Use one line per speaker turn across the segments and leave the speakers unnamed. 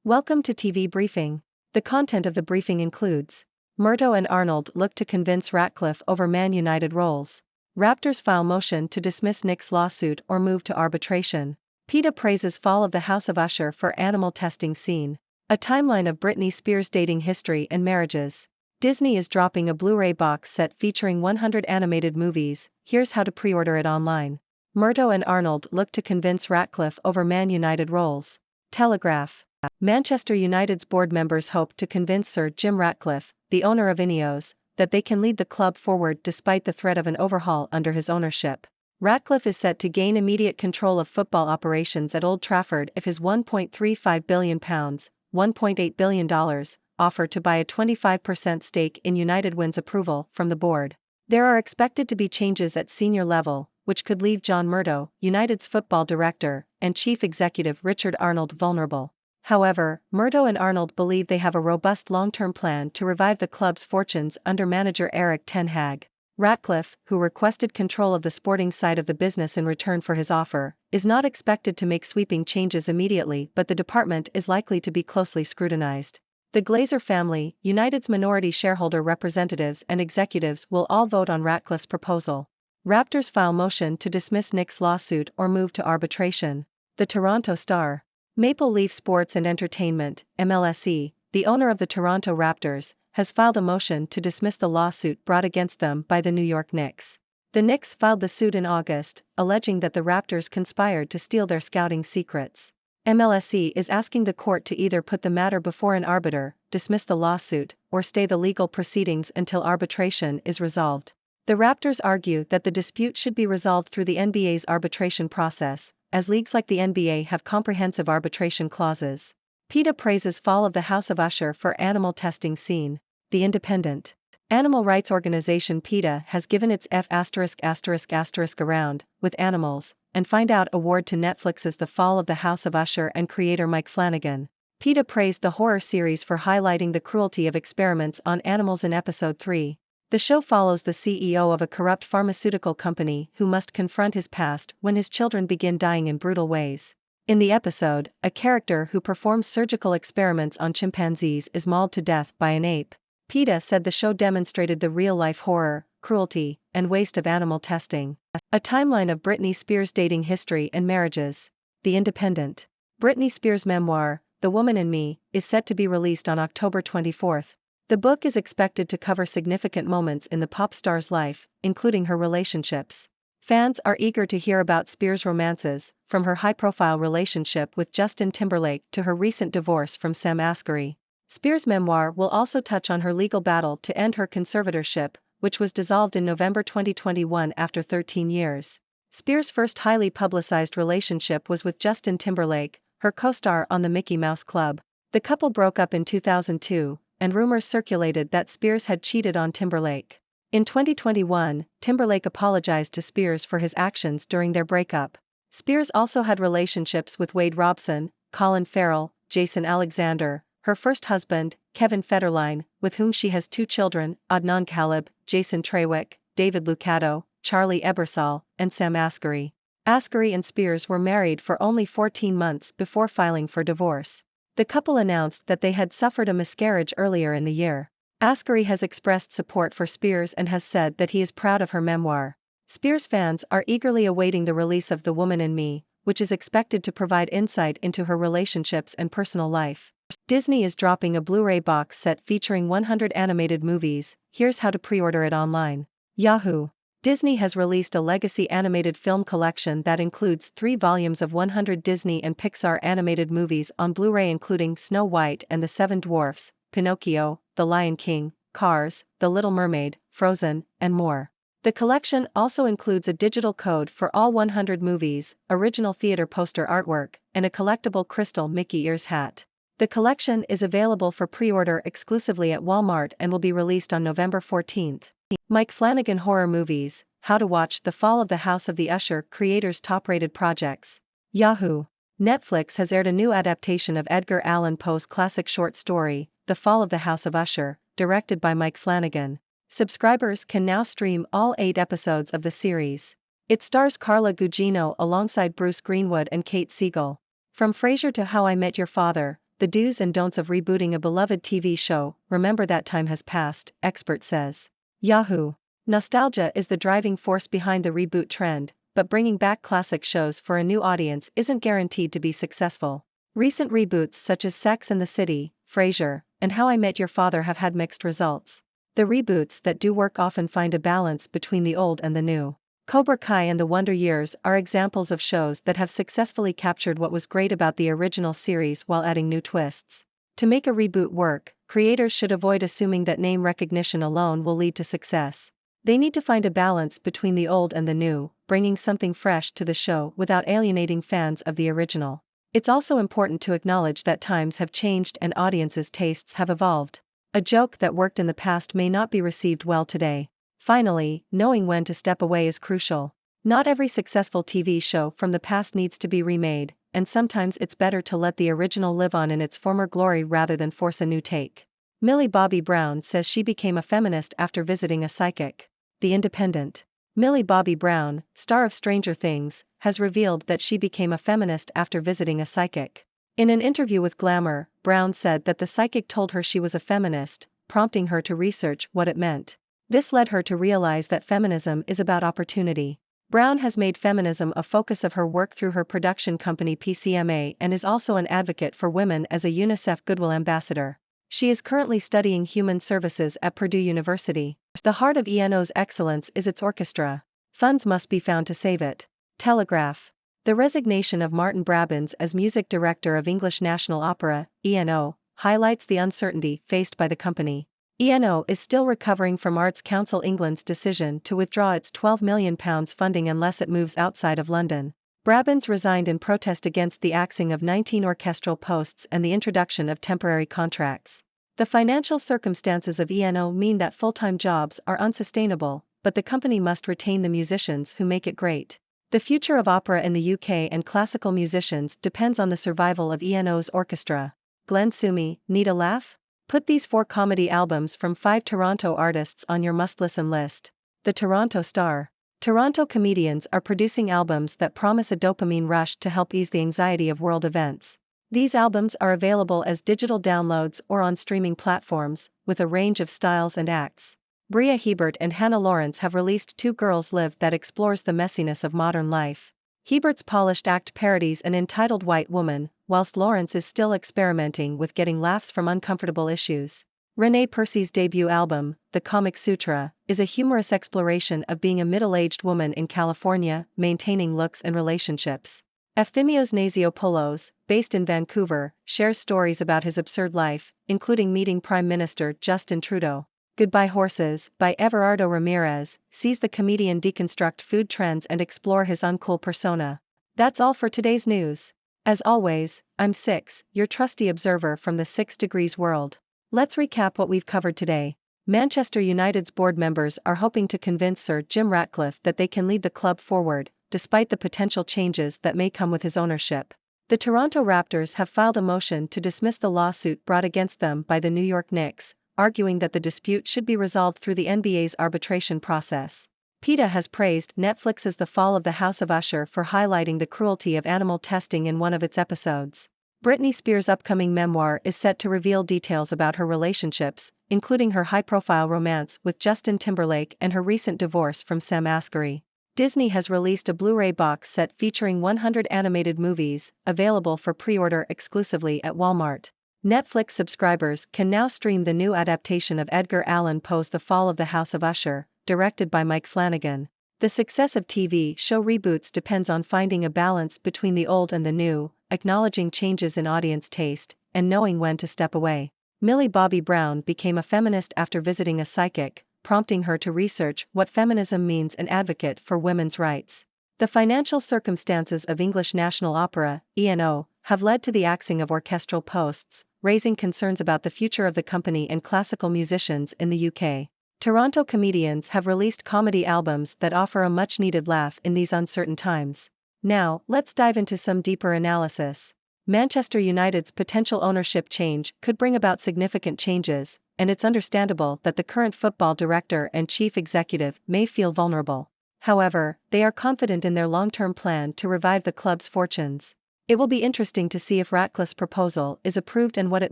Welcome to TV Briefing. The content of the briefing includes: Murtough and Arnold look to convince Ratcliffe over Man Utd roles. Raptors file motion to dismiss Knicks lawsuit or move to arbitration. PETA praises fall of the House of Usher for animal testing scene. A timeline of Britney Spears' dating history and marriages. Disney is dropping a Blu-ray box set featuring 100 animated movies. Here's how to pre-order it online. Murtough and Arnold look to convince Ratcliffe over Man Utd roles. Telegraph. Manchester United's board members hope to convince Sir Jim Ratcliffe, the owner of Ineos, that they can lead the club forward despite the threat of an overhaul under his ownership. Ratcliffe is set to gain immediate control of football operations at Old Trafford if his £1.35 billion, $1.8 billion, offer to buy a 25% stake in United wins approval from the board. There are expected to be changes at senior level, which could leave John Murtough, United's football director, and chief executive Richard Arnold vulnerable. However, Murtough and Arnold believe they have a robust long-term plan to revive the club's fortunes under manager Erik ten Hag. Ratcliffe, who requested control of the sporting side of the business in return for his offer, is not expected to make sweeping changes immediately, but the department is likely to be closely scrutinized. The Glazer family, United's minority shareholder representatives and executives will all vote on Ratcliffe's proposal. Raptors file motion to dismiss Knicks lawsuit or move to arbitration. The Toronto Star. Maple Leaf Sports and Entertainment, MLSE, the owner of the Toronto Raptors, has filed a motion to dismiss the lawsuit brought against them by the New York Knicks. The Knicks filed the suit in August, alleging that the Raptors conspired to steal their scouting secrets. MLSE is asking the court to either put the matter before an arbiter, dismiss the lawsuit, or stay the legal proceedings until arbitration is resolved. The Raptors argue that the dispute should be resolved through the NBA's arbitration process, as leagues like the NBA have comprehensive arbitration clauses. PETA praises fall of the House of Usher for animal testing scene. The Independent. Animal rights organization PETA has given its Around with Animals and Find Out award to Netflix's The Fall of the House of Usher and creator Mike Flanagan. PETA praised the horror series for highlighting the cruelty of experiments on animals in episode 3. The show follows the CEO of a corrupt pharmaceutical company who must confront his past when his children begin dying in brutal ways. In the episode, a character who performs surgical experiments on chimpanzees is mauled to death by an ape. PETA said the show demonstrated the real-life horror, cruelty, and waste of animal testing. A timeline of Britney Spears' dating history and marriages. The Independent. Britney Spears' memoir, The Woman in Me, is set to be released on October 24. The book is expected to cover significant moments in the pop star's life, including her relationships. Fans are eager to hear about Spears' romances, from her high-profile relationship with Justin Timberlake to her recent divorce from Sam Asghari. Spears' memoir will also touch on her legal battle to end her conservatorship, which was dissolved in November 2021 after 13 years. Spears' first highly publicized relationship was with Justin Timberlake, her co-star on the Mickey Mouse Club. The couple broke up in 2002, and rumors circulated that Spears had cheated on Timberlake. In 2021, Timberlake apologized to Spears for his actions during their breakup. Spears also had relationships with Wade Robson, Colin Farrell, Jason Alexander, her first husband, Kevin Federline, with whom she has 2 children, Adnan Khalib, Jason Trawick, David Lucado, Charlie Ebersol, and Sam Asghari. Asghari and Spears were married for only 14 months before filing for divorce. The couple announced that they had suffered a miscarriage earlier in the year. Asghari has expressed support for Spears and has said that he is proud of her memoir. Spears fans are eagerly awaiting the release of The Woman in Me, which is expected to provide insight into her relationships and personal life. Disney is dropping a Blu-ray box set featuring 100 animated movies. Here's how to pre-order it online. Yahoo! Disney has released a legacy animated film collection that includes 3 volumes of 100 Disney and Pixar animated movies on Blu-ray, including Snow White and the Seven Dwarfs, Pinocchio, The Lion King, Cars, The Little Mermaid, Frozen, and more. The collection also includes a digital code for all 100 movies, original theater poster artwork, and a collectible crystal Mickey ears hat. The collection is available for pre-order exclusively at Walmart and will be released on November 14. Mike Flanagan Horror Movies, How to Watch The Fall of the House of the Usher creators' top-rated projects. Yahoo! Netflix has aired a new adaptation of Edgar Allan Poe's classic short story, The Fall of the House of Usher, directed by Mike Flanagan. Subscribers can now stream all 8 episodes of the series. It stars Carla Gugino alongside Bruce Greenwood and Kate Siegel. From Frasier to How I Met Your Father, the do's and don'ts of rebooting a beloved TV show. Remember that time has passed, expert says. Yahoo! Nostalgia is the driving force behind the reboot trend, but bringing back classic shows for a new audience isn't guaranteed to be successful. Recent reboots such as Sex and the City, Frasier, and How I Met Your Father have had mixed results. The reboots that do work often find a balance between the old and the new. Cobra Kai and The Wonder Years are examples of shows that have successfully captured what was great about the original series while adding new twists. To make a reboot work, creators should avoid assuming that name recognition alone will lead to success. They need to find a balance between the old and the new, bringing something fresh to the show without alienating fans of the original. It's also important to acknowledge that times have changed and audiences' tastes have evolved. A joke that worked in the past may not be received well today. Finally, knowing when to step away is crucial. Not every successful TV show from the past needs to be remade, and sometimes it's better to let the original live on in its former glory rather than force a new take. Millie Bobby Brown says she became a feminist after visiting a psychic. The Independent. Millie Bobby Brown, star of Stranger Things, has revealed that she became a feminist after visiting a psychic. In an interview with Glamour, Brown said that the psychic told her she was a feminist, prompting her to research what it meant. This led her to realize that feminism is about opportunity. Brown has made feminism a focus of her work through her production company PCMA and is also an advocate for women as a UNICEF Goodwill Ambassador. She is currently studying human services at Purdue University. The heart of ENO's excellence is its orchestra. Funds must be found to save it. Telegraph. The resignation of Martin Brabbins as music director of English National Opera, ENO, highlights the uncertainty faced by the company. ENO is still recovering from Arts Council England's decision to withdraw its £12 million funding unless it moves outside of London. Brabbins resigned in protest against the axing of 19 orchestral posts and the introduction of temporary contracts. The financial circumstances of ENO mean that full-time jobs are unsustainable, but the company must retain the musicians who make it great. The future of opera in the UK and classical musicians depends on the survival of ENO's orchestra. Glenn Sumi, need a laugh? Put these 4 comedy albums from 5 Toronto artists on your must-listen list. The Toronto Star. Toronto comedians are producing albums that promise a dopamine rush to help ease the anxiety of world events. These albums are available as digital downloads or on streaming platforms, with a range of styles and acts. Bria Hebert and Hannah Lawrence have released Two Girls Live that explores the messiness of modern life. Hebert's polished act parodies an entitled white woman, whilst Lawrence is still experimenting with getting laughs from uncomfortable issues. Renee Percy's debut album, The Comic Sutra, is a humorous exploration of being a middle-aged woman in California, maintaining looks and relationships. Efthymios Naziopoulos, based in Vancouver, shares stories about his absurd life, including meeting Prime Minister Justin Trudeau. Goodbye Horses, by Everardo Ramirez, sees the comedian deconstruct food trends and explore his uncool persona. That's all for today's news. As always, I'm Six, your trusty observer from the 6 Degrees world. Let's recap what we've covered today. Manchester United's board members are hoping to convince Sir Jim Ratcliffe that they can lead the club forward, despite the potential changes that may come with his ownership. The Toronto Raptors have filed a motion to dismiss the lawsuit brought against them by the New York Knicks, arguing that the dispute should be resolved through the NBA's arbitration process. PETA has praised Netflix's The Fall of the House of Usher for highlighting the cruelty of animal testing in one of its episodes. Britney Spears' upcoming memoir is set to reveal details about her relationships, including her high-profile romance with Justin Timberlake and her recent divorce from Sam Asghari. Disney has released a Blu-ray box set featuring 100 animated movies, available for pre-order exclusively at Walmart. Netflix subscribers can now stream the new adaptation of Edgar Allan Poe's The Fall of the House of Usher, directed by Mike Flanagan. The success of TV show reboots depends on finding a balance between the old and the new, acknowledging changes in audience taste, and knowing when to step away. Millie Bobby Brown became a feminist after visiting a psychic, prompting her to research what feminism means and advocate for women's rights. The financial circumstances of English National Opera, ENO, have led to the axing of orchestral posts, raising concerns about the future of the company and classical musicians in the UK. Toronto comedians have released comedy albums that offer a much-needed laugh in these uncertain times. Now, let's dive into some deeper analysis. Manchester United's potential ownership change could bring about significant changes, and it's understandable that the current football director and chief executive may feel vulnerable. However, they are confident in their long-term plan to revive the club's fortunes. It will be interesting to see if Ratcliffe's proposal is approved and what it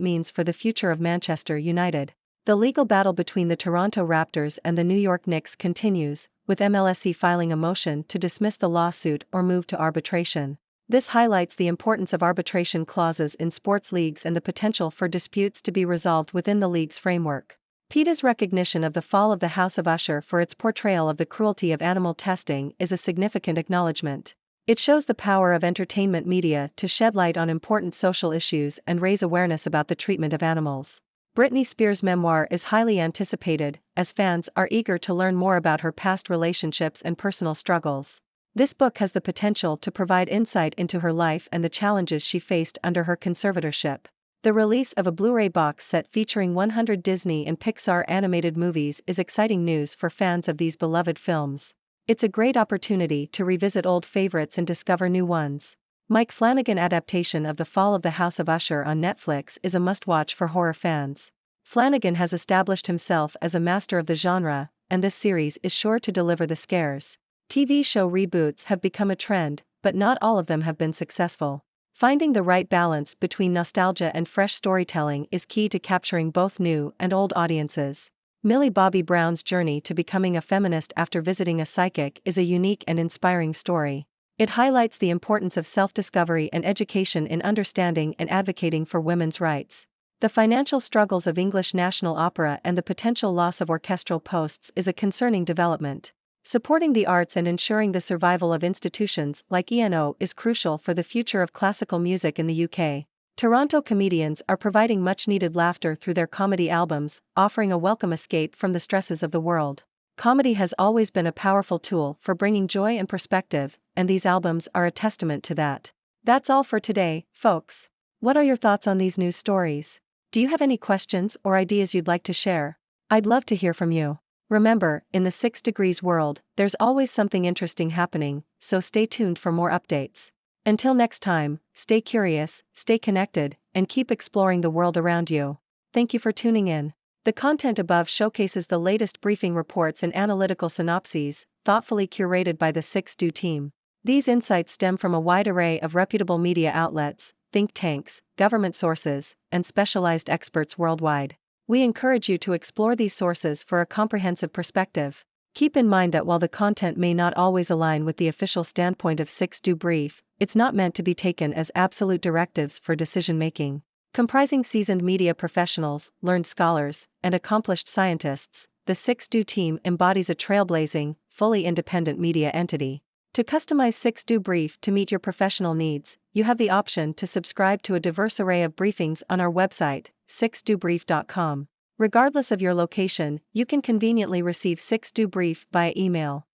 means for the future of Manchester United. The legal battle between the Toronto Raptors and the New York Knicks continues, with MLSE filing a motion to dismiss the lawsuit or move to arbitration. This highlights the importance of arbitration clauses in sports leagues and the potential for disputes to be resolved within the league's framework. PETA's recognition of the fall of the House of Usher for its portrayal of the cruelty of animal testing is a significant acknowledgement. It shows the power of entertainment media to shed light on important social issues and raise awareness about the treatment of animals. Britney Spears' memoir is highly anticipated, as fans are eager to learn more about her past relationships and personal struggles. This book has the potential to provide insight into her life and the challenges she faced under her conservatorship. The release of a Blu-ray box set featuring 100 Disney and Pixar animated movies is exciting news for fans of these beloved films. It's a great opportunity to revisit old favorites and discover new ones. Mike Flanagan adaptation of The Fall of the House of Usher on Netflix is a must-watch for horror fans. Flanagan has established himself as a master of the genre, and this series is sure to deliver the scares. TV show reboots have become a trend, but not all of them have been successful. Finding the right balance between nostalgia and fresh storytelling is key to capturing both new and old audiences. Millie Bobby Brown's journey to becoming a feminist after visiting a psychic is a unique and inspiring story. It highlights the importance of self-discovery and education in understanding and advocating for women's rights. The financial struggles of English National Opera and the potential loss of orchestral posts is a concerning development. Supporting the arts and ensuring the survival of institutions like ENO is crucial for the future of classical music in the UK. Toronto comedians are providing much-needed laughter through their comedy albums, offering a welcome escape from the stresses of the world. Comedy has always been a powerful tool for bringing joy and perspective, and these albums are a testament to that. That's all for today, folks. What are your thoughts on these news stories? Do you have any questions or ideas you'd like to share? I'd love to hear from you. Remember, in the 6 Degrees world, there's always something interesting happening, so stay tuned for more updates. Until next time, stay curious, stay connected, and keep exploring the world around you. Thank you for tuning in. The content above showcases the latest briefing reports and analytical synopses, thoughtfully curated by the 6Do team. These insights stem from a wide array of reputable media outlets, think tanks, government sources, and specialized experts worldwide. We encourage you to explore these sources for a comprehensive perspective. Keep in mind that while the content may not always align with the official standpoint of 6Do Brief, it's not meant to be taken as absolute directives for decision-making. Comprising seasoned media professionals, learned scholars, and accomplished scientists, the 6Do team embodies a trailblazing, fully independent media entity. To customize 6Do Brief to meet your professional needs, you have the option to subscribe to a diverse array of briefings on our website, 6dobrief.com. Regardless of your location, you can conveniently receive 6Do Brief via email.